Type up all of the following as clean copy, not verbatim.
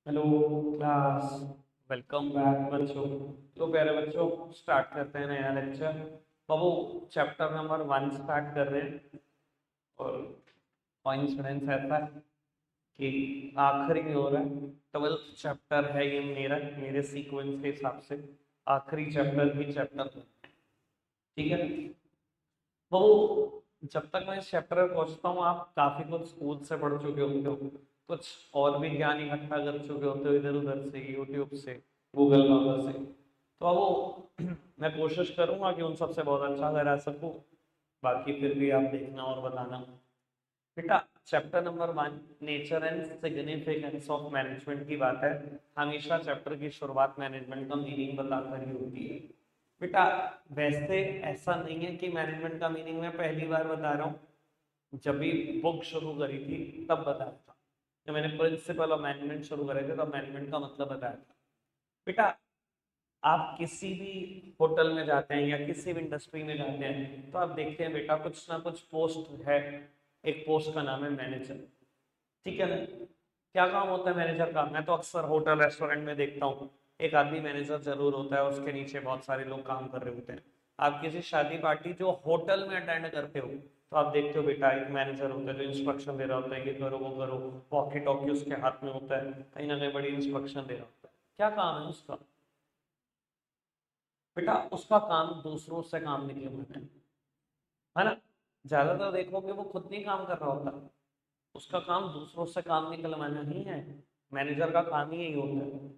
Hello class. Welcome back बच्चों। तो प्यारे बच्चों, स्टार्ट करते हैं नया लेक्चर। बाबू, चैप्टर नंबर 1 स्टार्ट कर रहे हैं। और कोइंसिडेंस ऐसा है कि आखिरी में हो रहा है। 12th चैप्टर है ये मेरे सीक्वेंस के हिसाब से आखिरी चैप्टर ही चैप्टर, ठीक है। वो जब तक मैं इस चैप्टर में पहुंचता हूँ आप काफी कुछ स्कूल से पढ़ चुके होते हो, कुछ और भी ज्ञान इकट्ठा कर चुके होते हो इधर उधर से, यूट्यूब से, गूगल बाबा से। तो अब वो मैं कोशिश करूंगा कि उन सबसे बहुत अच्छा करा सकूं। बाकी फिर भी आप देखना और बताना। बेटा, chapter number 1 nature and significance of management की बात है। हमेशा चैप्टर की शुरुआत मैनेजमेंट का मीनिंग बताकर ही होती है। बेटा, वैसे ऐसा नहीं है कि मैनेजमेंट का मीनिंग मैं पहली बार बता रहा हूँ। जब भी बुक शुरू करी थी तब बताया था। जब मैंने प्रिंसिपल ऑफ मैनेजमेंट शुरू करे थे तब मैनेजमेंट का मतलब बताया था। बेटा, आप किसी भी होटल में जाते हैं या किसी भी इंडस्ट्री में जाते हैं तो आप देखते हैं बेटा कुछ ना कुछ पोस्ट है। एक पोस्ट का नाम है मैनेजर, ठीक है ना। क्या काम होता है मैनेजर का? मैं तो अक्सर होटल रेस्टोरेंट में देखता हूँ एक आदमी मैनेजर जरूर होता है, उसके नीचे बहुत सारे लोग काम कर रहे होते हैं। आप किसी शादी पार्टी जो होटल में अटेंड करते हो तो आप देखते हो बेटा एक मैनेजर होता है जो इंस्ट्रक्शन दे रहा होता है, ये करो वो करो। वॉकी टॉकी उसके हाथ में होता है, कहीं ना कहीं बड़ी इंस्ट्रक्शन दे रहा होता है। क्या काम है उसका? बेटा, उसका काम दूसरों से काम निकलवाना है ना। ज्यादातर देखोगे वो खुद नहीं काम कर रहा होता, उसका काम दूसरों से काम निकलवाना ही है। मैनेजर का काम ही यही होता है।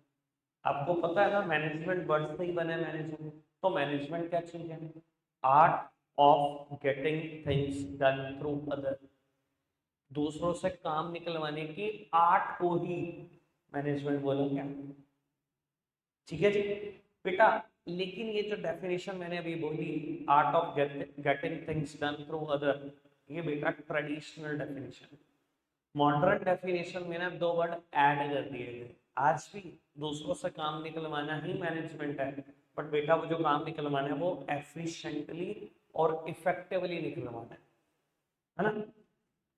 आपको पता है ना, मैनेजमेंट वर्ड से ही बना है मैनेजर। तो मैनेजमेंट क्या चीज है? Art of getting things done through other. दूसरों से काम निकलवाने की आर्ट को ही मैनेजमेंट बोला क्या, ठीक है जी। बेटा, लेकिन ये जो डेफिनेशन मैंने अभी बोली, art of getting things done through other, ये बेटा ट्रेडिशनल डेफिनेशन। मॉडर्न डेफिनेशन में ना 2 वर्ड ऐड कर दिए गए। आज भी दूसरों से काम निकलवाना ही मैनेजमेंट है, बट बेटा वो जो काम निकलवाना है वो एफिशिएंटली और इफेक्टिवली निकलवाना है ना।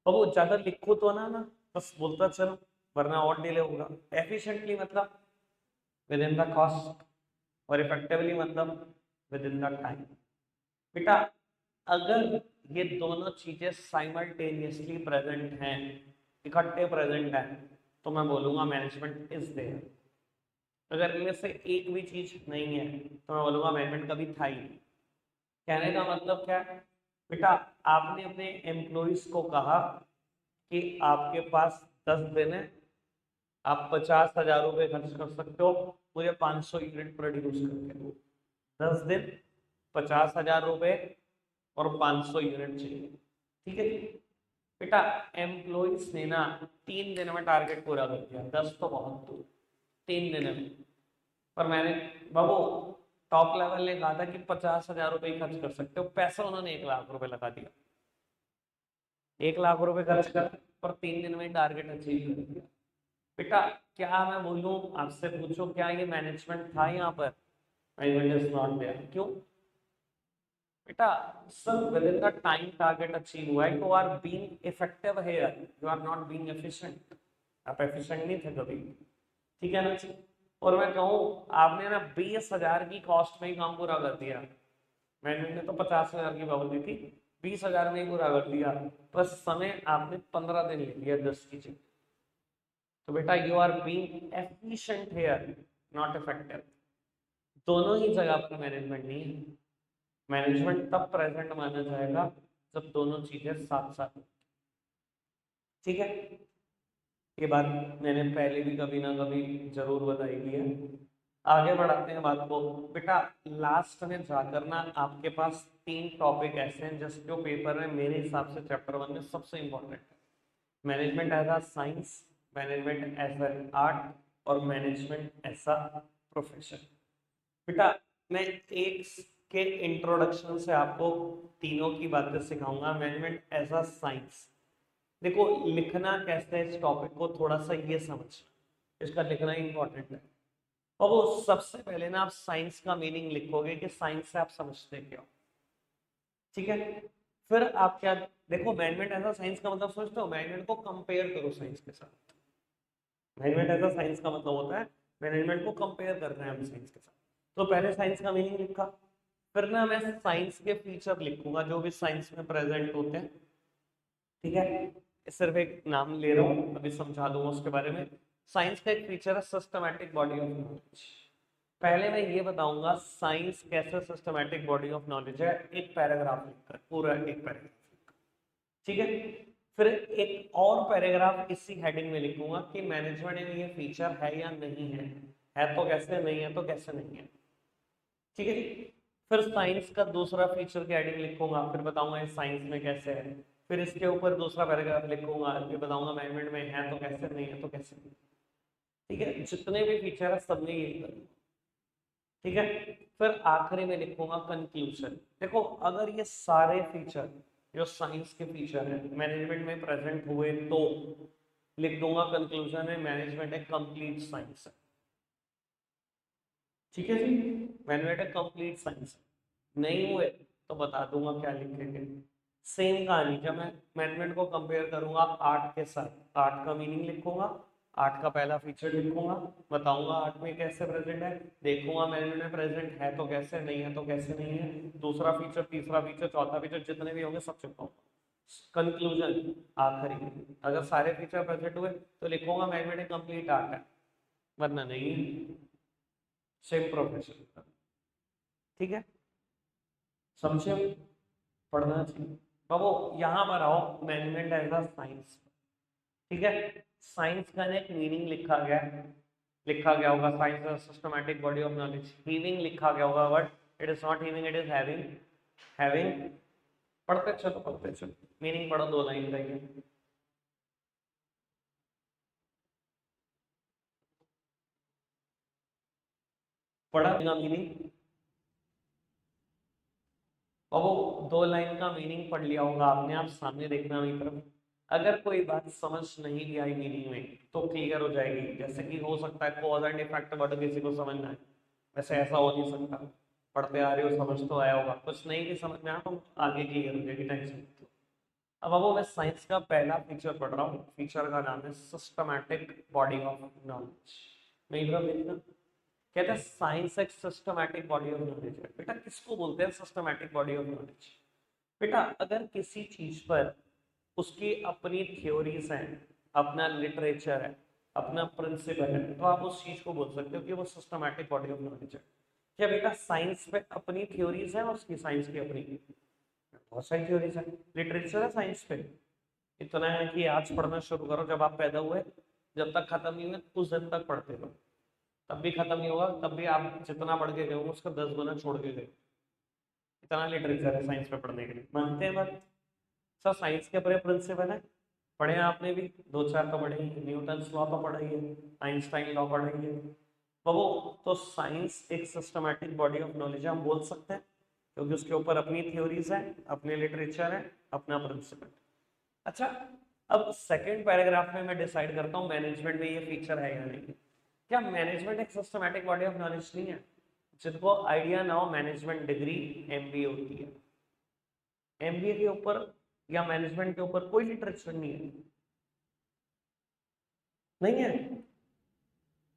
अब वो ज्यादा लिखो तो ना ना बस बोलता चलो, वरना और डिले होगा। एफिशिएंटली मतलब विद इन द कॉस्ट, और इफेक्टिवली मतलब विद इन द टाइम। बेटा, अगर ये दोनों चीजें साइमल्टेनियसली प्रेजेंट हैं, इकट्ठे प्रेजेंट हैं, तो मैं बोलूंगा मैनेजमेंट इज देयर। अगर इनमें से एक भी चीज नहीं है तो मैं बोलूंगा मैनेजमेंट कभी था ही नहीं। कहने का मतलब क्या है? बेटा, आपने अपने एम्प्लॉइज को कहा कि आपके पास 10 दिन है, आप 50,000 रुपये खर्च कर सकते हो, मुझे 500 यूनिट प्रोड्यूस करके दो। 10 दिन, 50,000 रुपये और 500 यूनिट चाहिए, ठीक है। बेटा, एम्प्लॉइज ने ना 3 दिन में टारगेट पूरा कर दिया। 10 तो बहुत दूर, 3 दिन में। पर मैंने बाबू टॉप लेवल ने कहा था कि 50,000 रुपये खर्च कर सकते हो, पैसा उन्होंने 1 लाख रुपए लगा दिया। 1 लाख रुपए खर्च कर, पर 3 दिन में टारगेट अचीव कर दिया। बेटा, क्या मैं बोलूं, आपसे पूछो क्या ये मैनेजमेंट था यहाँ पर? Management is not there. क्यों? बेटा, sir within the time target achieve हुआ है, you are being effective here, you are not being efficient. आप एफिशिएंट नहीं थे कभी, ठीक है ना जी। और मैं कहूँ, आपने ना 20,000 की कॉस्ट में ही काम पूरा कर दिया। मैंने तो 50,000 की बात दी थी, 20,000 में ही पूरा कर दिया। बस समय आपने 15 दिन ले लिया 10 की जगह। तो बेटा, you are being efficient here, not effective. दोनों ही जगह पर मैनेजमेंट नहीं है। मैनेजमेंट तब प्रेजेंट माना जाएगा जब दोनों चीजें साथ साथ हो, ठीक है। ये बात मैंने पहले भी कभी ना कभी जरूर बताई भी है। आगे बढ़ाते हैं बात को। बेटा, लास्ट में जाकर ना आपके पास 3 टॉपिक ऐसे हैं जिसको पेपर में मेरे हिसाब से चैप्टर 1 में सबसे इंपॉर्टेंट है। Management as a science, management as an art, और मैनेजमेंट एज अ प्रोफेशन। बेटा, मैं एक के इंट्रोडक्शन से आपको तीनों की बातें सिखाऊंगा। मैनेजमेंट एज अ साइंस, देखो लिखना कैसे है इस टॉपिक को थोड़ा सा ये समझना, इसका लिखना इंपॉर्टेंट है। और वो सबसे पहले ना आप साइंस का मीनिंग लिखोगे कि साइंस से आप समझते क्या हो, ठीक है। फिर आप क्या, देखो मैनेजमेंट एज अ साइंस का मतलब सोचते हो, मैनेजमेंट को कंपेयर करो साइंस के साथ। मैनेजमेंट एज अ साइंस का मतलब होता है मैनेजमेंट को कंपेयर कर रहे हैं हम साइंस के साथ। तो पहले साइंस का मीनिंग लिखा, फिर ना मैं साइंस के फीचर लिखूंगा जो भी साइंस में प्रेजेंट होते हैं, ठीक है। सिर्फ एक नाम ले रहा हूँ, अभी समझा दूंगा उसके बारे में। साइंस का एक फीचर है सिस्टमैटिक बॉडी ऑफ नॉलेज। पहले मैं ये बताऊंगा साइंस कैसे सिस्टमैटिक बॉडी ऑफ नॉलेज है, एक पैराग्राफ लिखकर, पूरा एक पैराग्राफ, ठीक है। फिर एक और पैराग्राफ इसी हेडिंग में लिखूंगा कि मैनेजमेंट में ये फीचर है या नहीं है तो कैसे, नहीं है तो कैसे नहीं है, ठीक है जी। फिर साइंस का दूसरा फीचर की हेडिंग लिखूंगा, फिर बताऊंगा ये साइंस में कैसे है। फिर इसके ऊपर दूसरा पैराग्राफ लिखूंगा, फिर बताऊंगा मैनेजमेंट में है तो कैसे, नहीं है तो कैसे नहीं, ठीक है। जितने भी फीचर है सब में यही करूंगा, ठीक है। फिर आखिरी में लिखूंगा कंक्लूजन। देखो अगर ये सारे फीचर जो साइंस के फीचर है मैनेजमेंट में प्रेजेंट हुए तो लिख दूंगा कंक्लूजन में मैनेजमेंट एक कंप्लीट साइंस है, ठीक है जी। मैनेजमेंट एक कंप्लीट साइंस है। नहीं हुए तो बता दूंगा क्या लिखेंगे। सेम कहानी, जब मैं मैनेजमेंट को कंपेयर करूंगा आर्ट के साथ, आर्ट का मीनिंग लिखूंगा, आर्ट का पहला फीचर लिखूंगा, बताऊंगा आर्ट में कैसे प्रेजेंट है, देखूंगा मैनेजमेंट में प्रेजेंट है तो कैसे, नहीं है तो कैसे नहीं है, दूसरा फीचर, तीसरा फीचर, चौथा फीचर, जितने भी होंगे सब चिपकाऊंगा। कंक्लूजन आखिरी में, अगर सारे फीचर प्रेजेंट हुए तो लिखूंगा मैनेजमेंट एक कंप्लीट आर्ट है, वरना नहीं, सेम प्रोफेशन, ठीक है। समझे, पढ़ना चाहिए बाबू। यहाँ पर आओ मैनेजमेंट एज अ साइंस, ठीक है। साइंस का एक मीनिंग लिखा गया होगा science systematic body of knowledge. Heaving लिखा गया होगा but it is not heaving, it is having, having. पढ़ते चलो मीनिंग पढ़ो, 2 लाइन का ही है। पढ़ा मीनिंग बाबू, 2 लाइन का मीनिंग पढ़ लिया होगा आपने, आप सामने देखना मेरी तरफ। अगर कोई बात समझ नहीं भी आई मीनिंग में तो क्लियर हो जाएगी, जैसे कि हो सकता है कॉज एंड इफेक्ट वर्ड किसी को समझ ना आए, वैसे ऐसा हो नहीं सकता। पढ़ते आ रहे हो, समझ तो आया होगा, कुछ नहीं भी समझ में आया तो आगे क्लियर हो जाएगी, टेंशन मत लो। अब बाबू मैं साइंस का पहला फीचर पढ़ रहा हूँ, फीचर का नाम है सिस्टमैटिक बॉडी ऑफ नॉलेज। मेरी तरफ देखना, कहते हैं साइंस एक सिस्टमैटिक बॉडी ऑफ नॉलेज है। बेटा किसको बोलते हैं सिस्टमैटिक बॉडी ऑफ नॉलेज? बेटा अगर किसी चीज पर उसकी अपनी थ्योरीज हैं, अपना लिटरेचर है, अपना प्रिंसिपल है, तो आप उस चीज को बोल सकते हो कि वो सिस्टमैटिक बॉडी ऑफ नॉलेज है। क्या बेटा साइंस पे अपनी थ्योरीज है, उसकी साइंस की अपनी बहुत सारी थ्योरीज है, लिटरेचर है साइंस पे। इतना है कि आज पढ़ना शुरू करो, जब आप पैदा हुए जब तक खत्म नहीं हुए उस दिन तक पढ़ते रहो, तब भी खत्म नहीं होगा, तब भी आप जितना पढ़ के गए हो उसका 10 गुना छोड़ के गए। इतना लिटरेचर है साइंस में पढ़ने के लिए, मानते हैं बात? सर साइंस के अपने प्रिंसिपल है, पढ़े हैं आपने भी, 2-4 तो पढ़े ही, न्यूटन लॉ तो पढ़ा ही है, आइंस्टाइन लॉ पढ़ा ही है। तो वो तो साइंस एक सिस्टमैटिक बॉडी ऑफ नॉलेज हम बोल सकते हैं, क्योंकि उसके ऊपर अपनी थ्योरीज है, अपने लिटरेचर है, अपना प्रिंसिपल। अच्छा, अब सेकंड पैराग्राफ में मैं डिसाइड करता हूँ मैनेजमेंट में ये फीचर है या नहीं। क्या मैनेजमेंट एक सिस्टमैटिक बॉडी ऑफ नॉलेज नहीं है? जिनको आइडिया ना हो, मैनेजमेंट डिग्री एमबीए होती है, एमबीए के ऊपर या मैनेजमेंट के ऊपर कोई लिटरेचर नहीं है, नहीं है।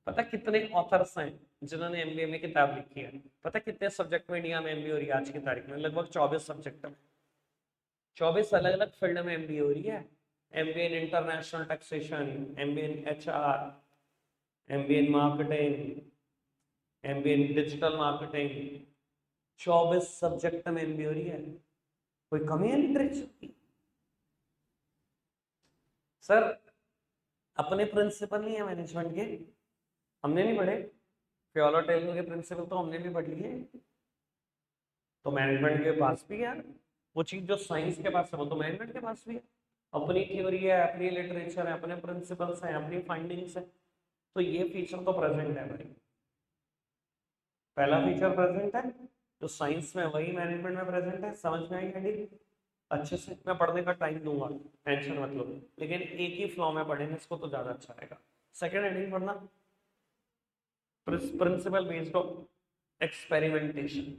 पता कितने ऑथर्स हैं जिन्होंने एमबीए में किताब लिखी है? पता कितने सब्जेक्ट में इंडिया में एमबीए हो रही है आज की तारीख में? लगभग 24 सब्जेक्ट में, 24 अलग अलग फील्ड में एमबीए हो रही है। MBA in international taxation, MBA in HR, MBA in marketing, MBA in digital marketing, 24 subject में एमबीए हो रही है। कोई कमी है लिटरेचर की? सर अपने प्रिंसिपल नहीं है मैनेजमेंट के, हमने नहीं पढ़े? फ्योलो टेलर के प्रिंसिपल तो हमने भी पढ़ लिए, तो मैनेजमेंट के पास भी है वो चीज जो साइंस के पास है, वो तो मैनेजमेंट के पास भी है। अपनी थ्योरी है, अपनी लिटरेचर है, अपने प्रिंसिपल्स हैं, अपनी फाइंडिंग्स है, तो ये फीचर तो प्रेजेंट है भाई। पहला फीचर प्रेजेंट है जो साइंस में, वही मैनेजमेंट में प्रेजेंट है। समझ में आई हेडिंग? अच्छे से मैं पढ़ने का टाइम दूंगा, टेंशन मत लो, लेकिन एक ही फ्लो में पढ़ेंगे इसको तो ज्यादा अच्छा रहेगा। सेकेंड हेडिंग पढ़ना, प्रिंसिपल बेस्ड ऑन एक्सपेरिमेंटेशन।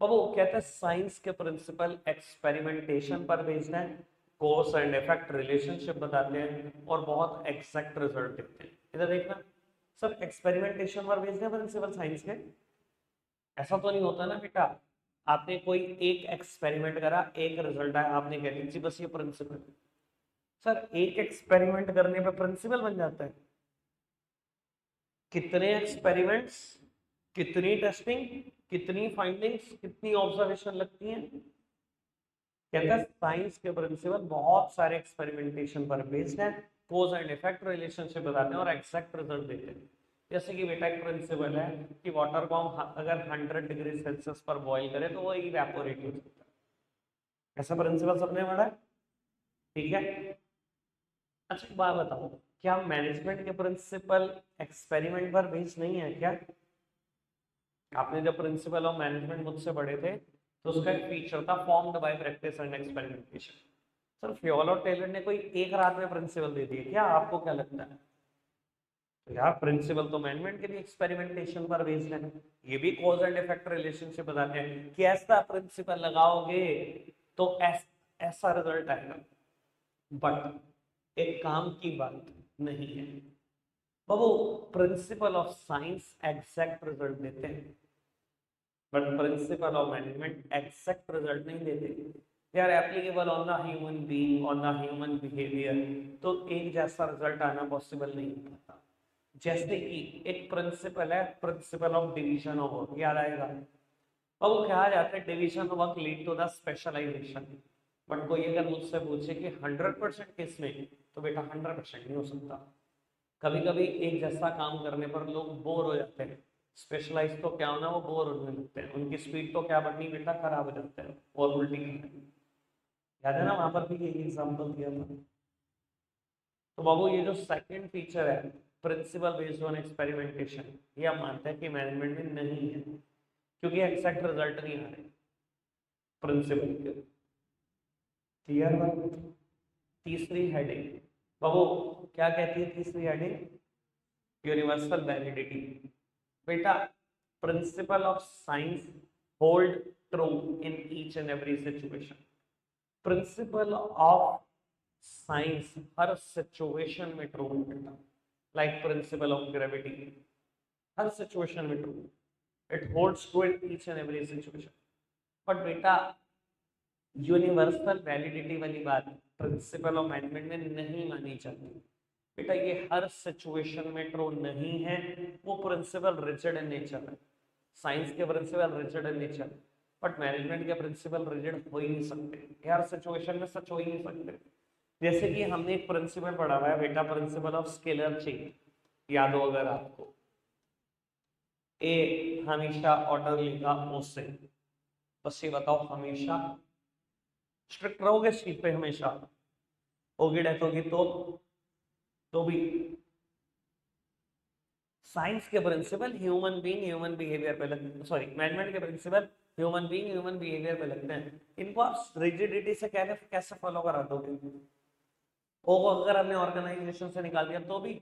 बाबू कहते हैं साइंस के प्रिंसिपल एक्सपेरिमेंटेशन पर बेस्ड है, कोर्स एंड इफेक्ट रिलेशनशिप बताते हैं और बहुत एग्जैक्ट रिजल्ट देते हैं। इधर देखना सर, एक्सपेरिमेंटेशन पर बेस्ड है प्रिंसिपल साइंस के। ऐसा तो नहीं होता ना बेटा, आपने कोई एक एक्सपेरिमेंट करा, एक रिजल्ट आया, आपने कह दी जी बस ये प्रिंसिपल। सर एक एक्सपेरिमेंट करने पे प्रिंसिपल बन जाता है? कितने एक्सपेरिमेंट्स, कितनी टेस्टिंग, कितनी फाइंडिंग्स, कितनी ऑब्जर्वेशन लगती हैं? कहता है साइंस के प्रिंसिपल बहुत सारे एक्सपेरिमेंटेशन पर बेस्ड है, कोज एंड इफेक्ट रिलेशनशिप बताते हैं और एग्जैक्ट रिजल्ट देते हैं। जैसे कि बेटा एक प्रिंसिपल है कि वाटर को हम अगर 100 डिग्री सेल्सियस पर बॉईल करें तो वो इवेपोरेट हो जाता है। ऐसा प्रिंसिपल सबने पढ़ा है, ठीक है। अच्छा एक बात बताओ, क्या मैनेजमेंट के प्रिंसिपल एक्सपेरिमेंट पर बेस्ड नहीं है क्या? आपने जब प्रिंसिपल ऑफ मैनेजमेंट मुझसे पढ़े थे तो उसका एक फीचर था formed by practice and experimentation. Sir Fayol और टेलर ने कोई एक रात में प्रिंसिपल दे दिए क्या? आपको क्या लगता है? तो यार प्रिंसिपल तो मैनेजमेंट के भी एक्सपेरिमेंटेशन पर बेस्ड है, ये भी कॉज एंड इफेक्ट रिलेशनशिप बताते हैं कि ऐसा प्रिंसिपल लगाओगे तो ऐसा रिजल्ट आएगा। बट एक काम की बात नहीं है बाबू, principle of science exact result देते हैं but principle of management exact result नहीं देते। They are applicable on the human being, on the human behaviour, तो एक जैसा रिजल्ट आना पॉसिबल नहीं होता। जैसे कि एक प्रिंसिपल है, principle of division of work, याद आएगा? और वो कहा जाता है division of work lead to the specialization. But कोई अगर मुझसे पूछे कि 100% किस में, तो बेटा 100% नहीं हो सकता। कभी कभी एक जैसा काम करने पर लोग बोर हो जाते हैं, स्पेशलाइज तो क्या होना, वो बोर होने लगते हैं, उनकी स्पीड तो क्या बढ़नी बेटा, खराब हो जाते हैं और उल्टी। याद है ना, वहां पर भी यही एग्जाम्पल दिया था। तो बाबू ये जो सेकंड फीचर है प्रिंसिपल बेस्ड ऑन एक्सपेरिमेंटेशन, ये हम मानते हैं कि मैनेजमेंट में नहीं है क्योंकि एग्जैक्ट रिजल्ट नहीं आ रहे प्रिंसिपल के। क्लियर बात? तीसरी हेडिंग बाबू क्या कहती है तीसरी हेडिंग? Universal validity. बेटा principle of science hold true in each and every situation. Principle of science हर सिचुएशन में ट्रू है बेटा, लाइक प्रिंसिपल ऑफ ग्रेविटी, हर सिचुएशन में true, it holds true in each and every situation. But बेटा universal validity वाली बात principal of management में नहीं मानी जाती बेटा, ये हर सिचुएशन में ट्रू नहीं है, वो प्रिंसिपल रिजिड इन नेचर है। साइंस के principle rigid in nature, but management के प्रिंसिपल रिजिड हो ही नहीं सकते, हर सिचुएशन में सच हो ही नहीं सकते। जैसे कि हमने एक प्रिंसिपल पढ़ा हुआ है बेटा, प्रिंसिपल ऑफ स्केलर चेन, याद हो अगर आपको, ए हमेशा ऑर्डर लेगा ओ से। बस ये बताओ, हमेशा स्ट्रिक्ट रहोगे इस चीज पे, हमेशा होगी डेथ होगी तो भी साइंस के principle human being human behaviour पे लगते हैं, सॉरी मैनेजमेंट के principle human being human behaviour पे लगते हैं। इनको आप रिजिडिटी से कैसे फॉलो करा दोगे? ओ अगर हमने ऑर्गेनाइजेशन से निकाल दिया तो भी,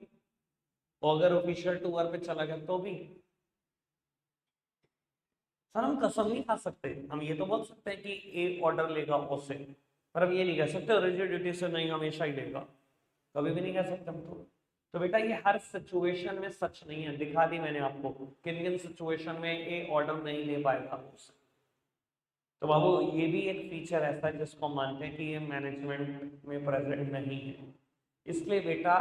और अगर ऑफिशियल टूर पे चला गया तो भी। सर हम कसम नहीं खा सकते, हम ये तो बोल सकते हैं कि ए ऑर्डर लेगा ओ से, पर हम ये नहीं कह सकते रिजिडिटी से नहीं हमेशा ही लेगा, कभी भी नहीं कह सकते हम तो बेटा ये हर सिचुएशन में सच नहीं है, दिखा दी मैंने आपको किन किन सिचुएशन में ए ऑर्डर नहीं ले पाएगा उससे। तो बाबू ये भी एक फीचर ऐसा है जिसको मानते हैं कि ये मैनेजमेंट में प्रेजेंट नहीं है। इसलिए बेटा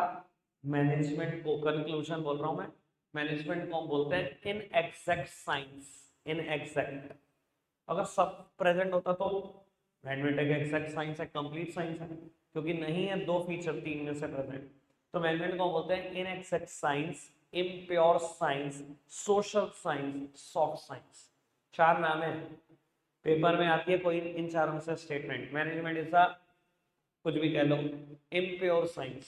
मैनेजमेंट को, कंक्लूजन बोल रहा हूं मैं, मैनेजमेंट को हम बोलते हैं in exact science, in exact. अगर सब प्रेजेंट होता तो मैनेजमेंट एक एग्जैक्ट साइंस है, कंप्लीट साइंस है, क्योंकि नहीं है दो फीचर तीन में से प्रेजेंट। तो मैनेजमेंट को बोलते हैं in exact science, impure science, social science, soft science. चार नाम है, पेपर में आती है कोई इन चारों से स्टेटमेंट, मैनेजमेंट इज अ, कुछ भी कह लो, इम्प्योर साइंस,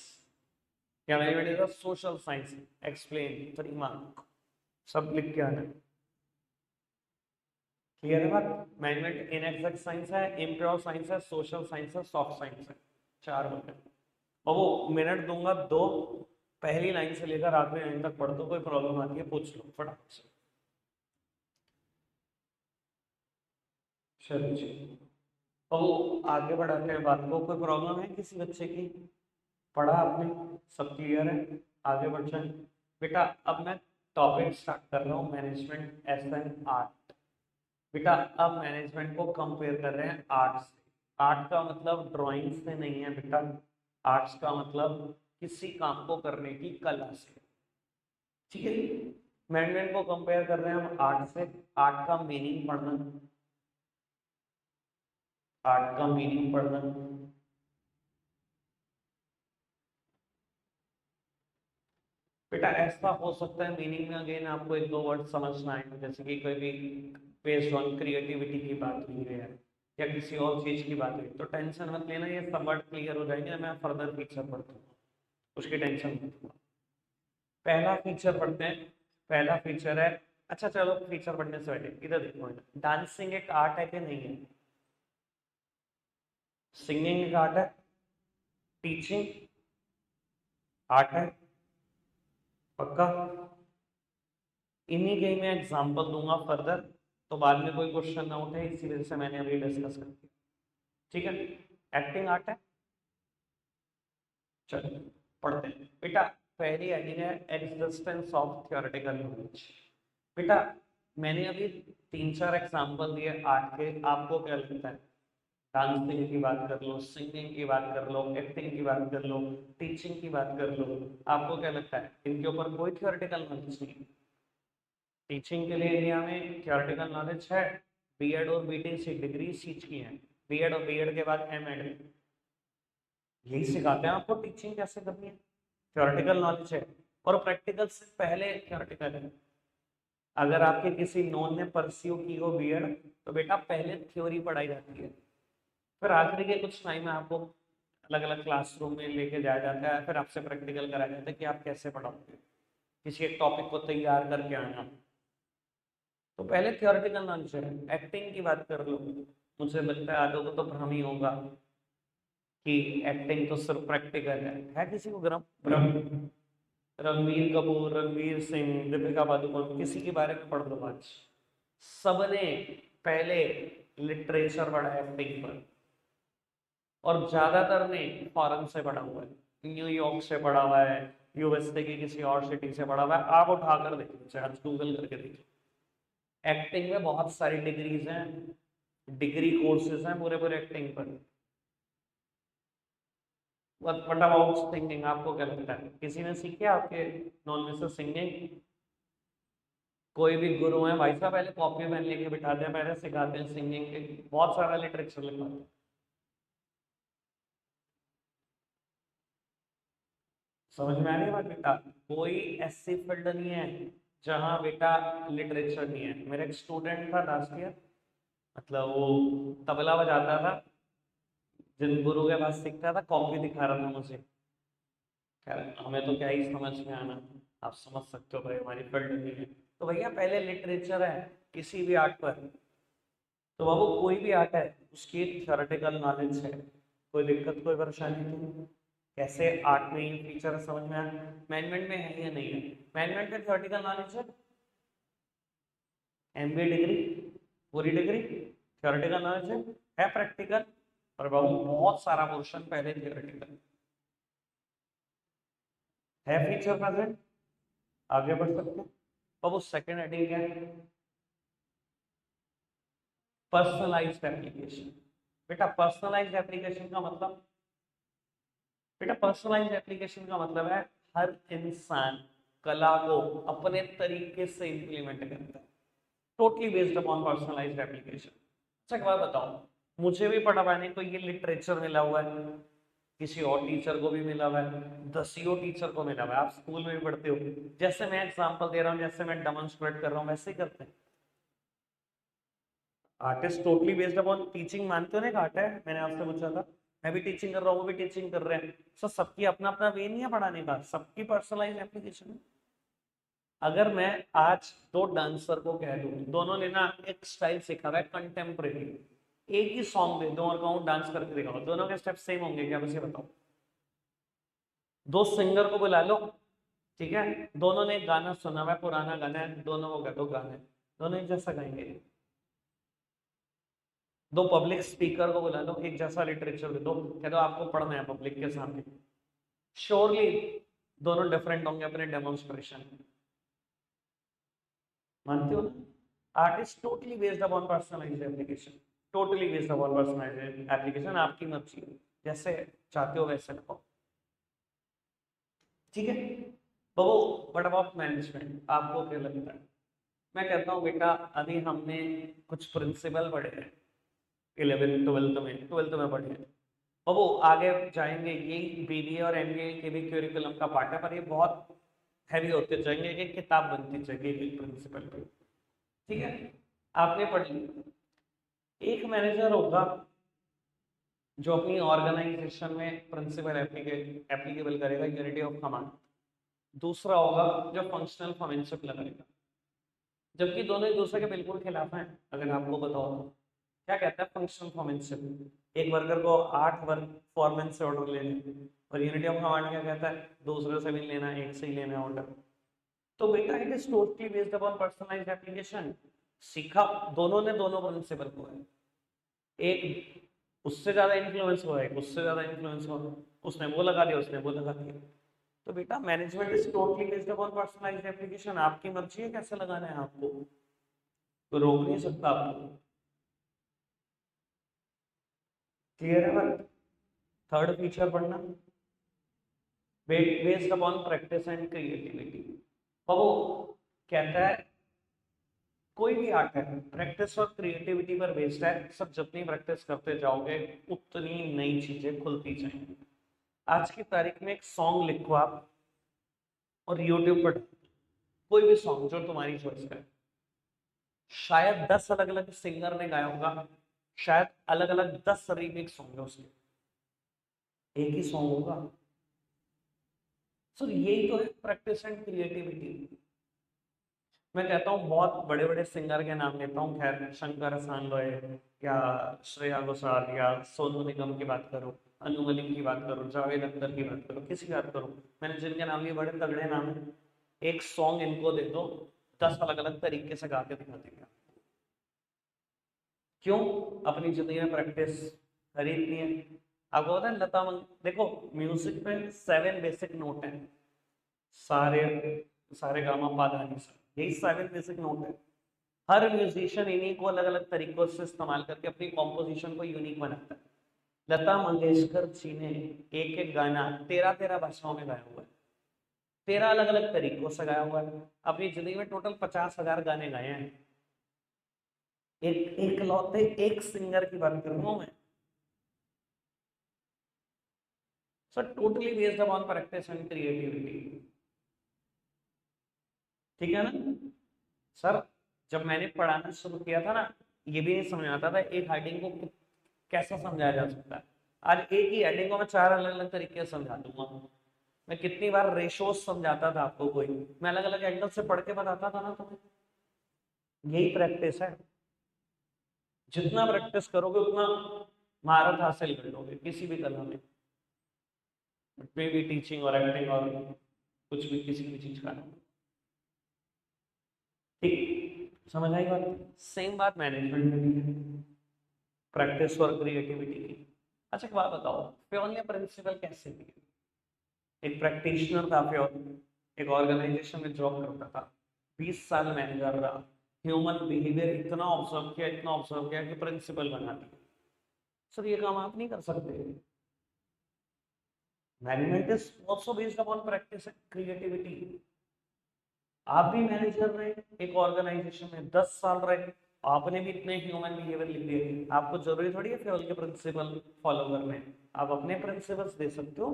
या management is a social science, explain 3 mark, सब लिख के आना। क्लियर है बात? मैनेजमेंट इन एग्जैक्ट साइंस है, इम्प्योर साइंस है, सोशल साइंस है, सॉफ्ट साइंस है, चार बने। और वो मिनट दूंगा 2, पहली लाइन से लेकर आखिरी लाइन तक पढ़ दो, कोई प्रॉब्लम आती है पूछ लो फटाफट से। चलिए तो आगे बढ़ाते हैं बात को, कोई प्रॉब्लम है किसी बच्चे की? पढ़ा आपने? सब क्लियर है? आगे बढ़ जाए बेटा। अब मैं टॉपिक स्टार्ट कर रहा हूँ मैनेजमेंट एस एन आर्ट। बेटा अब मैनेजमेंट को कंपेयर कर रहे हैं आर्ट से। आर्ट का मतलब ड्राइंग से नहीं है बेटा, आर्ट्स का मतलब किसी काम को करने की कला से, ठीक है। मैनेजमेंट को कंपेयर कर रहे हैं हम आर्ट से। आर्ट का मीनिंग पढ़ना, आर्ट का मीनिंग पढ़ना। बेटा ऐसा हो सकता है मीनिंग में अगेन आपको एक दो वर्ड समझना है, जैसे कि कोई भी बेस्ड ऑन क्रिएटिविटी की बात हुई है या किसी और चीज की बात हुई, तो टेंशन मत लेना, ये सब वर्ड क्लियर हो जाएंगे मैं फर्दर फीचर पढ़ता हूँ, उसकी टेंशन मत लो। पहला फीचर पढ़ते हैं। पहला फीचर है, अच्छा चलो फीचर पढ़ने से पहले इधर देखो, डांसिंग एक आर्ट है कि नहीं है? सिंगिंग एक आर्ट है, टीचिंग आर्ट है, पक्का? इन्हीं के ही मैं एग्जांपल दूंगा फर्दर, तो बाद में कोई क्वेश्चन ना उठे, इसी वजह से मैंने अभी डिस्कस कर दिया, ठीक है। एक्टिंग आर्ट है, चलो पढ़ते हैं बेटा। पहली हेडिंग है एग्जिस्टेंस ऑफ थियोरेटिकल नॉलेज। बेटा मैंने अभी तीन चार एग्जांपल दिए आर्ट के, आपको क्या लगता है? डांसिंग की बात कर लो, सिंगिंग की बात कर लो, एक्टिंग की बात कर लो, टीचिंग की बात कर लो, आपको क्या लगता है इनके ऊपर कोई थियोरेटिकल नॉलेज नहीं? टीचिंग के लिए इंडिया में थियोरेटिकल नॉलेज है, बीएड और बीटीसी डिग्री इस चीज की है, बीएड और बीएड के बाद एमएड, यही सिखाते हैं आपको टीचिंग कैसे करनी है, थियोरेटिकल नॉलेज है। और प्रैक्टिकल से पहले थियोरेटिकल है। अगर आपके किसी नॉन ने परस्यू की हो बीएड, तो बेटा पहले थ्योरी पढ़ाई जाती है, फिर आखिरी के कुछ टाइम में आपको अलग अलग क्लासरूम में लेके जाया जाता है, फिर आपसे प्रैक्टिकल कराया जाता है कि आप कैसे पढ़ाओगे, किसी एक टॉपिक को तैयार करके आना। तो पहले थियोरेटिकल नॉलेज है। एक्टिंग की बात कर लो, मुझे लगता है आधों को तो भ्रम ही होगा कि एक्टिंग तो सिर्फ प्रैक्टिकल है किसी को भ्रम? भ्रम। रणबीर कपूर, रणवीर सिंह, दीपिका पादुकोण, किसी के बारे में पढ़ लो आज, सबने पहले लिटरेचर पढ़ा है एक्टिंग पर, और ज्यादातर ने फॉरेन से पढ़ा हुआ है, न्यूयॉर्क से पढ़ा हुआ है, यूएसए की किसी और सिटी से पढ़ा हुआ है, आप उठाकर देखो, चाहे आप गूगल करके देखो। एक्टिंग में बहुत सारी डिग्रीज हैं, डिग्री कोर्सेज हैं पूरे पूरे एक्टिंग पर। व्हाट अबाउट सिंगिंग, आपको क्या लगता है किसी ने सीखे आपके नॉन में से सिंगिंग? कोई भी गुरु है भाई साहब, पहले कॉपी पेन लेके बिठाते हैं, पहले सिखाते हैं सिंगिंग के, बहुत सारा लिटरेचर लिखवाते हैं। समझ में आ रही है बात बेटा? कोई ऐसी फील्ड नहीं है जहाँ बेटा लिटरेचर नहीं है। मेरा एक स्टूडेंट था लास्ट ईयर, मतलब वो तबला बजाता था, जिन गुरु के पास सीखता था कॉपी दिखा रहा था मुझे। खैर हमें तो क्या ही समझ में आना, आप समझ सकते हो भाई हमारी फील्ड नहीं है। तो भैया पहले लिटरेचर है किसी भी आर्ट पर, तो बाबू कोई भी आर्ट है उसकी एक थियोरेटिकल नॉलेज है, कोई दिक्कत कोई परेशानी नहीं। कैसे आर्ट में ये फीचर समझ में आया, मैनेजमेंट में है या नहीं है? मैनेजमेंट में थियोरेटिकल नॉलेज है, एमबीए डिग्री, पूरी डिग्री थियोरेटिकल नॉलेज है प्रैक्टिकल, और बाबू बहुत सारा पोर्शन पहले थियोरेटिकल है, फीचर प्रेजेंट। आगे बढ़ सकते हैं। अब वो सेकंड हेडिंग क्या है? Personalised application. बेटा पर्सनलाइज्ड एप्लीकेशन का मतलब, बेटा पर्सनलाइज्ड एप्लीकेशन का मतलब है हर इंसान कला को अपने तरीके से इंप्लीमेंट करता है, totally based upon personalised application. अच्छा एक बात बताओ, मुझे भी पढ़ा पाने को ये लिटरेचर मिला हुआ है, किसी और टीचर को भी मिला हुआ है, दसियों टीचर को मिला हुआ है, आप स्कूल में भी पढ़ते हो, जैसे मैं एग्जांपल दे रहा हूँ, जैसे मैं डेमोन्स्ट्रेट कर रहा हूँ, वैसे ही करते हैं। Artist totally based upon teaching मानते हो ना, एक आर्ट है, मैंने आपसे पूछा था। मैं भी टीचिंग कर रहा हूँ, वो भी टीचिंग कर रहे हैं, सो सबकी अपना अपना वे नहीं है पढ़ाने का, सबकी पर्सनलाइज एप्लीकेशन है। अगर मैं आज दो डांसर को कह दूं, दोनों ने ना एक स्टाइल सीखा हुआ है कंटेम्प्रेरी, एक ही सॉन्ग दे दो और कहूँ डांस करके दिखाओ, दोनों के स्टेप सेम होंगे क्या? मुझे बताओ। दो सिंगर को बुला लो, ठीक है, दोनों ने एक गाना सुना हुआ है, पुराना गाना है, दोनों को कह दो गाना है, दोनों एक जैसा गाएंगे? दो पब्लिक स्पीकर को बुला लो, एक जैसा लिटरेचर दे दो, कह दो आपको पढ़ना है पब्लिक के सामने, श्योरली दोनों डिफरेंट होंगे अपने डेमोन्स्ट्रेशन, मानते हो ना? Art is totally based upon personalised application, totally based upon personalised application, आपकी मर्जी है, जैसे चाहते हो वैसे लगाओ, ठीक है। तो व्हाट अबाउट मैनेजमेंट, आपको क्या लगता है? मैं कहता हूँ बेटा, अभी हमने कुछ प्रिंसिपल पढ़े हैं 11th 12th में पढ़े हैं, और वो आगे जाएंगे, ये बीबीए और एमबीए के भी क्यूरिकुलम का पार्ट है, पर ये बहुत हैवी होते जाएंगे, एक किताब बनती जाएगी एक प्रिंसिपल पे, ठीक है। आपने पढ़ ली, एक मैनेजर होगा जो अपनी ऑर्गेनाइजेशन में प्रिंसिपल एप्लीकेबल करेगा, यूनिटी ऑफ कमांड। दूसरा होगा जो फंक्शनल फॉर्मेनशिप लगाएगा, जबकि दोनों एक दूसरे के बिल्कुल खिलाफ हैं, अगर आपको बताओ तो। क्या कहता है फंक्शनल फॉर्मेनशिप? एक वर्कर को 8 वर्क फॉरमैन से ऑर्डर लेने, और यूनिटी ऑफ कमांड क्या कहता है? दूसरे से भी लेना, एक से ही लेना ऑर्डर। तो बेटा it is totally based upon personalised application. सीखा दोनों ने दोनों प्रिंसिपल को है, एक उससे ज्यादा इन्फ्लुएंस हुआ है, उससे ज्यादा इन्फ्लुएंस हुआ, उसने वो लगा दिया, उसने वो लगा दिया। तो बेटा management is totally based upon personalised application, आपकी मर्जी है कैसे लगाना है आपको, तो रोक नहीं सकता आपको। क्लियर है बात? थर्ड फीचर पढ़ना, based upon practice and creativity. अब वो कहता है कोई भी आर्ट है प्रैक्टिस और क्रिएटिविटी पर बेस्ड है, सब जितनी प्रैक्टिस करते जाओगे उतनी नई चीजें खुलती जाएंगी। आज की तारीख में एक सॉन्ग लिखो आप और यूट्यूब पर कोई भी सॉन्ग जो तुम्हारी चॉइस का है, शायद 10 अलग अलग सिंगर ने गाया होगा, शायद अलग अलग 10 रीमिक्स होंगे उसके, एक ही सॉन्ग होगा। सो यही तो है प्रैक्टिस एंड क्रिएटिविटी। मैं कहता हूँ बहुत बड़े बड़े सिंगर के नाम लेता हूँ, खैर शंकर हसन लोय या श्रेया घोषाल या सोनू निगम की बात करो, अनु मलिक की बात करो, जावेद अख्तर की बात करो, किसी की बात करो, मैंने जिनके नाम लिए बड़े तगड़े नाम है, एक सॉन्ग इनको दे दो 10 अलग अलग तरीके से गा के दिखा देंगे। क्यों? अपनी जिंदगी में प्रैक्टिस खरीदनी है। आपको पता है लता देखो म्यूजिक में 7 बेसिक नोट हैं, सारे सारे गामा पा धा नी सा, यही 7 बेसिक नोट है। हर म्यूजिशियन इन्हीं को अलग अलग तरीकों से इस्तेमाल करके अपनी कॉम्पोजिशन को यूनिक बनाता है। लता मंगेशकर जी ने एक एक गाना 13 भाषाओं में गाया हुआ है, 13 अलग अलग तरीकों से गाया हुआ है, अपनी जिंदगी में टोटल 50,000 गाने गाए हैं। एक एक लौते एक सिंगर की बात कर रहा हूं मैं। Sir totally based upon practice and creativity, ठीक है ना सर? जब मैंने पढ़ाना शुरू किया था ना, ये भी नहीं समझ आता था एक हेडिंग को कैसे समझाया जा सकता है। आज एक ही हेडिंग को मैं 4 अलग अलग तरीके से समझा दूंगा। मैं कितनी बार रेशोज समझाता था आपको, कोई मैं अलग अलग एंगल से पढ़ के बताता था ना तुम्हें। यही प्रैक्टिस है, जितना प्रैक्टिस करोगे उतना महारत हासिल कर लोगे किसी भी कला में, मे बी टीचिंग और एक्टिंग और कुछ भी, किसी भी चीज का। ठीक, समझ आई बात? सेम बात मैनेजमेंट में भी है, प्रैक्टिस और क्रिएटिविटी की। अच्छा एक बात बताओ, फ्योन ने प्रिंसिपल कैसे दिए? एक प्रैक्टिशनर था फ्योन, एक ऑर्गेनाइजेशन में जॉब करता था, 20 साल मैनेजर रहा, ह्यूमन बिहेवियर इतना ऑब्जर्व किया, इतना ऑब्जर्व किया कि प्रिंसिपल बना दिया। सर ये काम आप नहीं कर सकते? Management is also based upon practice and creativity. आप भी मैनेजर रहे एक ऑर्गेनाइजेशन में 10 साल रहे, आपने भी इतने ह्यूमन बिहेवियर लिख दिए, आपको जरूरी थोड़ी है फ्योल के प्रिंसिपल फॉलो करने, आप अपने प्रिंसिपल्स दे सकते हो।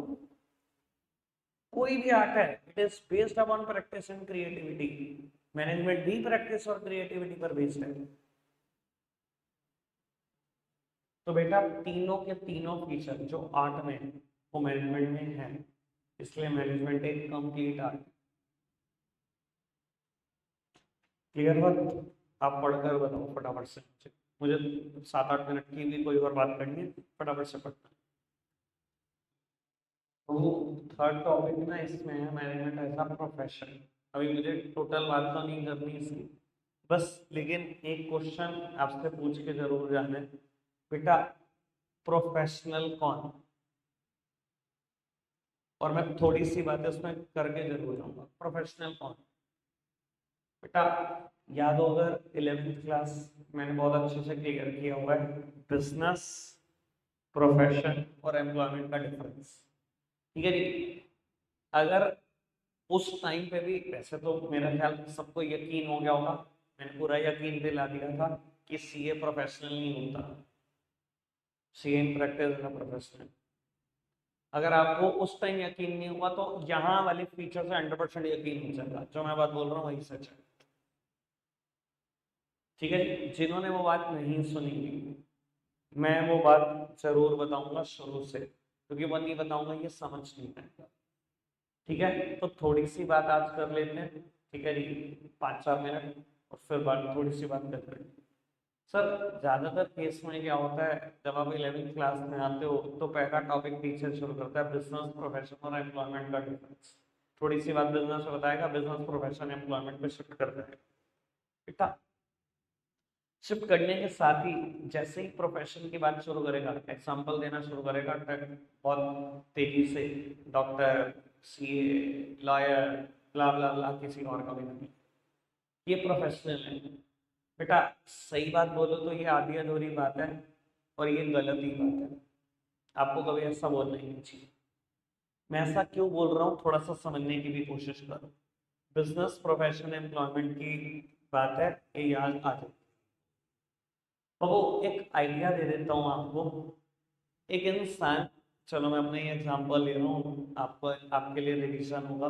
कोई भी आर्ट है it is based upon practice and creativity, management भी प्रैक्टिस और क्रिएटिविटी पर बेस्ड है। तो बेटा तीनों के तीनों फीचर जो आर्ट में है वो मैनेजमेंट में है, इसलिए मैनेजमेंट एक कंप्लीट आर्ट। क्लियर बात? आप पढ़कर बताओ फटाफट से, मुझे 7-8 मिनट की भी कोई और बात करनी है, फटाफट से पढ़ना। तो थर्ड टॉपिक ना इसमें है मैनेजमेंट एज अ प्रोफेशन। अभी मुझे टोटल बात तो नहीं करनी इसकी, बस लेकिन एक क्वेश्चन आपसे पूछ के जरूर जाना है, बेटा प्रोफेशनल कौन? और मैं थोड़ी सी बातें उसमें करके जरूर जाऊंगा। प्रोफेशनल कौन बेटा, याद हो अगर 11th क्लास मैंने बहुत अच्छे से क्लियर किया हुआ है बिजनेस, प्रोफेशन और एम्प्लॉयमेंट का डिफरेंस। ठीक है जी। अगर उस टाइम पे भी, वैसे तो मेरा ख्याल सबको यकीन हो गया होगा, मैंने पूरा यकीन दिला दिया था कि सीए प्रोफेशनल नहीं होता, सीए इन प्रैक्टिस है प्रोफेशनल। अगर आपको उस टाइम यकीन नहीं हुआ तो यहाँ वाले फीचर से 100% यकीन हो जाएगा, जो मैं बात बोल रहा हूँ वही सच है। ठीक है जी। जिन्होंने वो बात नहीं सुनी, मैं वो बात जरूर बताऊंगा शुरू से, क्योंकि वो नहीं बताऊंगा ये समझ नहीं आएगा। ठीक है, तो थोड़ी सी बात आज कर लेते हैं। ठीक है जी, 5-4 मिनट, और फिर बात थोड़ी सी बात करते हैं। सर ज्यादातर केस में क्या होता है, जब आप 11th क्लास में आते हो तो पहला टॉपिक टीचर शुरू करता है बिजनेस, प्रोफेशन और एम्प्लॉयमेंट का डिफरेंस। थोड़ी सी बात बिजनेस से बताएगा, बिजनेस, प्रोफेशन, एम्प्लॉयमेंट पे शिफ्ट करता है बेटा। शिफ्ट करने के साथ ही जैसे ही प्रोफेशन की बात शुरू करेगा, एग्जांपल देना शुरू करेगा बहुत तेजी से, डॉक्टर, सीए, लॉयर, ब्ला ब्ला ब्ला, किसी और का भी नहीं, ये प्रोफेशनल है बेटा। सही बात बोलो तो ये आधी अधूरी बात है और ये गलत ही बात है, आपको कभी ऐसा बोलना ही नहीं चाहिए। मैं ऐसा क्यों बोल रहा हूँ, थोड़ा सा समझने की भी कोशिश करो। बिजनेस, प्रोफेशन, एम्प्लॉयमेंट की बात है, ये याद आ जाए। तो वो एक आइडिया दे देता हूँ आपको। एक इंसान, चलो मैं अपना ही एग्जांपल ले रहा हूँ, आपको आपके लिए रिवीजन होगा।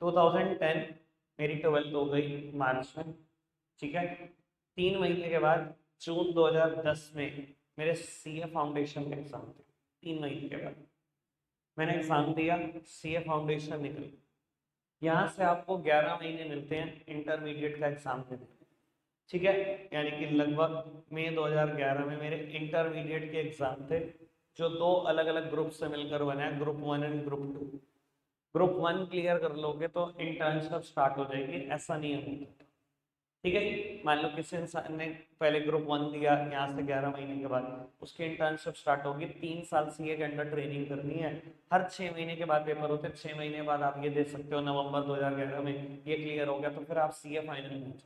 2010 मेरी 12th हो गई मार्च में। ठीक है, 3 महीने के बाद जून 2010 में मेरे सीए फाउंडेशन के एग्जाम थे। 3 महीने के बाद मैंने एग्जाम दिया, सीए फाउंडेशन निकली। यहाँ से आपको 11 महीने मिलते हैं इंटरमीडिएट का एग्जाम देने में। ठीक है, यानी कि लगभग मई 2011 में मेरे इंटरमीडिएट के एग्जाम थे, जो 2 अलग-अलग ग्रुप से मिलकर बना है, group 1 and group 2। Group 1 clear कर लोगे तो इंटर्नशिप स्टार्ट हो जाएगी, ऐसा नहीं है। ठीक है, मान लो किसी इंसान ने पहले ग्रुप 1 दिया, यहाँ से 11 महीने के बाद उसकी इंटर्नशिप स्टार्ट होगी। 3 साल सीए के अंडर ट्रेनिंग करनी है, हर 6 महीने के बाद पेपर होते हैं। 6 महीने बाद आप ये दे सकते हो, नवंबर 2011 में ये क्लियर हो गया तो फिर आप सीए फाइनल में।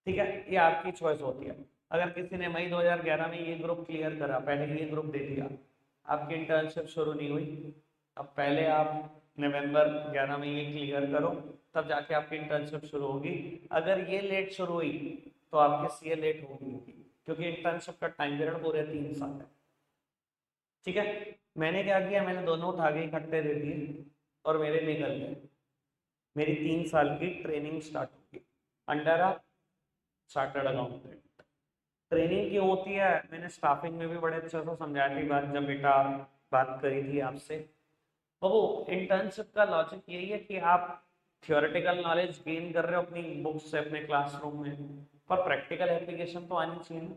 ठीक है, ये आपकी चॉइस होती है। अगर किसी ने मई 2011 में ये ग्रुप क्लियर करा, पहले ये ग्रुप दे दिया, आपकी इंटर्नशिप शुरू नहीं हुई। अब पहले आप नवंबर 11 में ये क्लियर करो, तब जाके आपकी इंटर्नशिप शुरू होगी। अगर ये लेट शुरू हुई तो आपकी सीए लेट होगी, क्योंकि इंटर्नशिप का टाइम पीरियड पूरे 3 साल है। ठीक है, मैंने क्या किया, मैंने दोनों उठा के इकट्ठे दे दिए और मेरे निकल गए। मेरी 3 साल की ट्रेनिंग स्टार्ट होगी under a chartered accountant. Training क्यों होती है, मैंने स्टाफिंग में भी बड़े अच्छे से समझाया थी बात, जब बेटा बात करी थी आपसे। तो वो इंटर्नशिप का लॉजिक यही है कि आप थियोरेटिकल नॉलेज गेन कर रहे हो अपनी बुक्स से, अपने क्लासरूम में, पर प्रैक्टिकल एप्लीकेशन तो आनी चाहिए ना।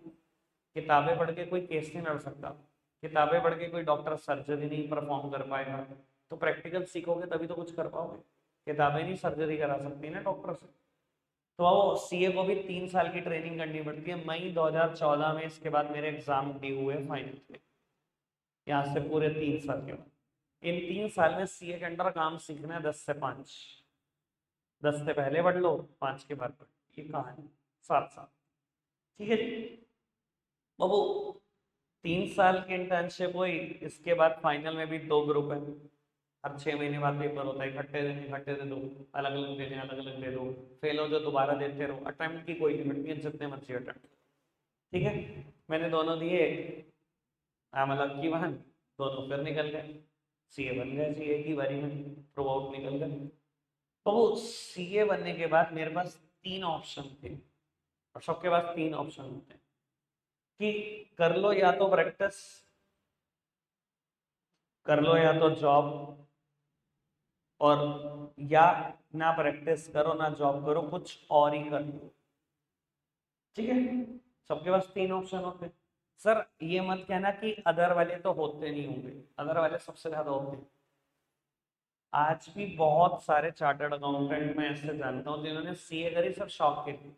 किताबें पढ़ के कोई केस नहीं लड़ सकता, किताबें पढ़ के कोई डॉक्टर सर्जरी नहीं परफॉर्म कर पाएगा। तो प्रैक्टिकल सीखोगे तभी तो कुछ कर पाओगे, किताबें नहीं सर्जरी करा सकती ना डॉक्टर से। तो वो सीए को भी 3 साल की ट्रेनिंग करनी पड़ती है। मई 2014 में इसके बाद मेरे एग्जाम ड्यू हुए फाइनल के, यहाँ से पूरे 3 साल के बाद। इन 3 साल में सीए के अंडर काम सीखना है 10 से 5। 10 से पहले पढ़ लो, 5 के बाद पढ़ लो, ये कहानी 7 साल। ठीक है जी। बाबू 3 साल की इंटर्नशिप हुई, इसके बाद फाइनल में भी 2 ग्रुप है, हर 6 महीने बाद पेपर होता है, इकट्ठे दे दो, अलग अलग देने, अलग अलग दे दो। फेल हो जो दोबारा देते रहो, अटेम्प्ट की कोई लिमिट नहीं है, जितने मर्जी अटेम्प्ट। ठीक है, मैंने दोनों दिए, मतलब की वन, दोनों फिर निकल गए, सीए बन गए। सीए की बारी में थ्रू आउट निकल गए। तो वो सीए बनने के बाद मेरे पास 3 ऑप्शन थे, और सबके पास 3 ऑप्शन होते हैं कि कर लो या तो प्रैक्टिस, कर लो या तो जॉब, और या ना प्रैक्टिस करो ना जॉब करो, कुछ और ही कर लो। ठीक है, सबके पास 3 ऑप्शन होते हैं। सर ये मत कहना कि अदर वाले तो होते नहीं होंगे, अदर वाले सबसे ज्यादा होते हैं। आज भी बहुत सारे चार्टर्ड अकाउंटेंट मैं ऐसे जानता हूँ जिन्होंने सीए करी सिर्फ शौक के लिए।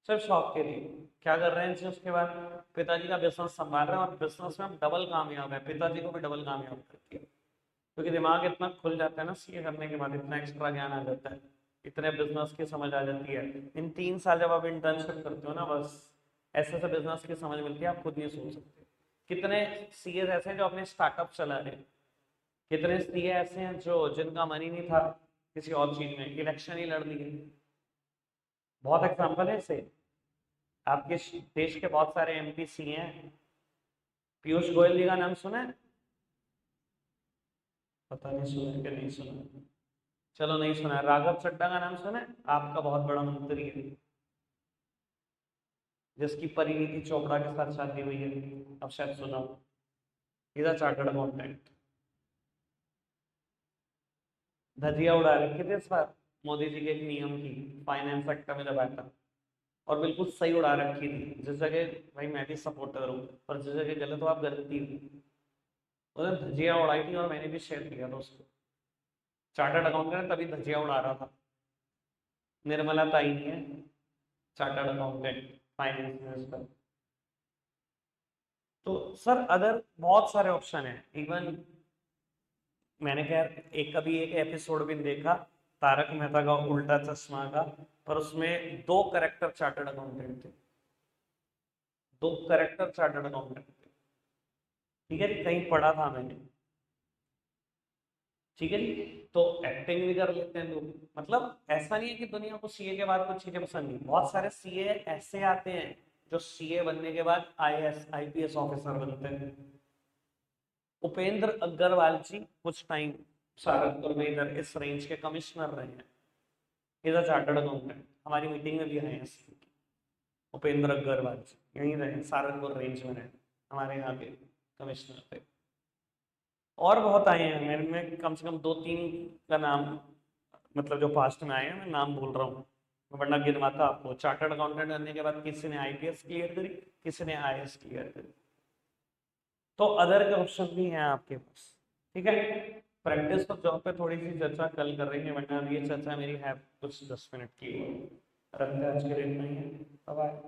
सिर्फ शौक के लिए। क्या कर रहे हैं जी उसके बाद, पिताजी का बिजनेस संभाल रहे हैं और बिजनेस में हम डबल कामयाब है, पिताजी को भी डबल कामयाब कर दिया। क्योंकि दिमाग इतना खुल जाता है ना सीए करने के बाद, इतना एक्स्ट्रा ज्ञान आ जाता है, इतने बिजनेस की समझ आ जाती है। इन 3 साल जब आप इंटर्नशिप करते हो ना, बस ऐसे ऐसे बिजनेस की समझ मिलती है, आप खुद नहीं सोच सकते। कितने सीए ऐसे हैं जो अपने स्टार्टअप चला रहे हैं, कितने सीए ऐसे हैं जो जिनका मन ही नहीं था किसी और चीज में, इलेक्शन ही लड़ लिए। बहुत एग्जाम्पल है ऐसे, आपके देश के बहुत सारे एमपी सीए हैं। पीयूष गोयल जी का नाम सुना है? पता नहीं सुना है कि नहीं सुना। चलो नहीं सुना है। राघव चड्ढा का नाम सुना है? आपका बहुत बड़ा मंत्री है, जिसकी परिणीति चोपड़ा के साथ शादी हुई है, अब शायद सुना हो। Is a chartered accountant. धजिया उड़ा रखी थी इस बार मोदी जी के एक नियम की, फाइनेंस सेक्टर में जब आया था, और बिल्कुल सही उड़ा रखी थी। जिस जगह भाई मैं भी सपोर्टर हूँ, पर जिस जगह गलत हो आप गलती हुई, उन्होंने धजिया उड़ाई थी और मैंने भी शेयर किया था उसको। चार्टर्ड अकाउंटेंट तभी धजिया उड़ा रहा था। निर्मला ताई नहीं है, चार्टर्ड अकाउंटेंट, फाइनेंस मिनिस्टर। तो सर अदर बहुत सारे ऑप्शन है। इवन मैंने खैर एक कभी एक एपिसोड भी देखा तारक मेहता का उल्टा चश्मा का, पर उसमें 2 करेक्टर चार्टर्ड अकाउंटेंट थे, 2 करेक्टर चार्टर्ड अकाउंटेंट थे। ठीक है जी, कहीं पढ़ा था मैंने। ठीक है जी। तो एक्टिंग भी कर लेते हैं लोग। मतलब ऐसा नहीं है कि दुनिया को सीए के बाद कुछ चीजें पसंद नहीं, बहुत सारे सीए ऐसे आते हैं जो सीए बनने के बाद आईएएस आईपीएस ऑफिसर बनते हैं। उपेंद्र अग्रवाल जी कुछ टाइम सहारनपुर में इधर इस रेंज के कमिश्नर रहे हैं, इधर चार्टर्ड अकाउंटेंट, हमारी मीटिंग में भी आए हैं। उपेंद्र अग्रवाल जी यहीं रहे, सहारनपुर रेंज में रहे, हमारे यहाँ के कमिश्नर थे। और बहुत आए हैं, मेरे में कम से कम 2-3 का नाम, मतलब जो पास्ट में आए हैं, मैं नाम भूल रहा हूँ, वरना गिनवाता आपको। चार्टर्ड अकाउंटेंट बनने के बाद किसी ने आईपीएस क्लियर करी, किसी ने आईएएस क्लियर करी। तो अदर के ऑप्शन भी हैं आपके पास। ठीक है, प्रैक्टिस और जॉब पे थोड़ी सी चर्चा कल कर रही है, वरना अब ये चर्चा मेरी है कुछ 10 मिनट की। रखते हैं आज के लिए इतना ही है। बाय।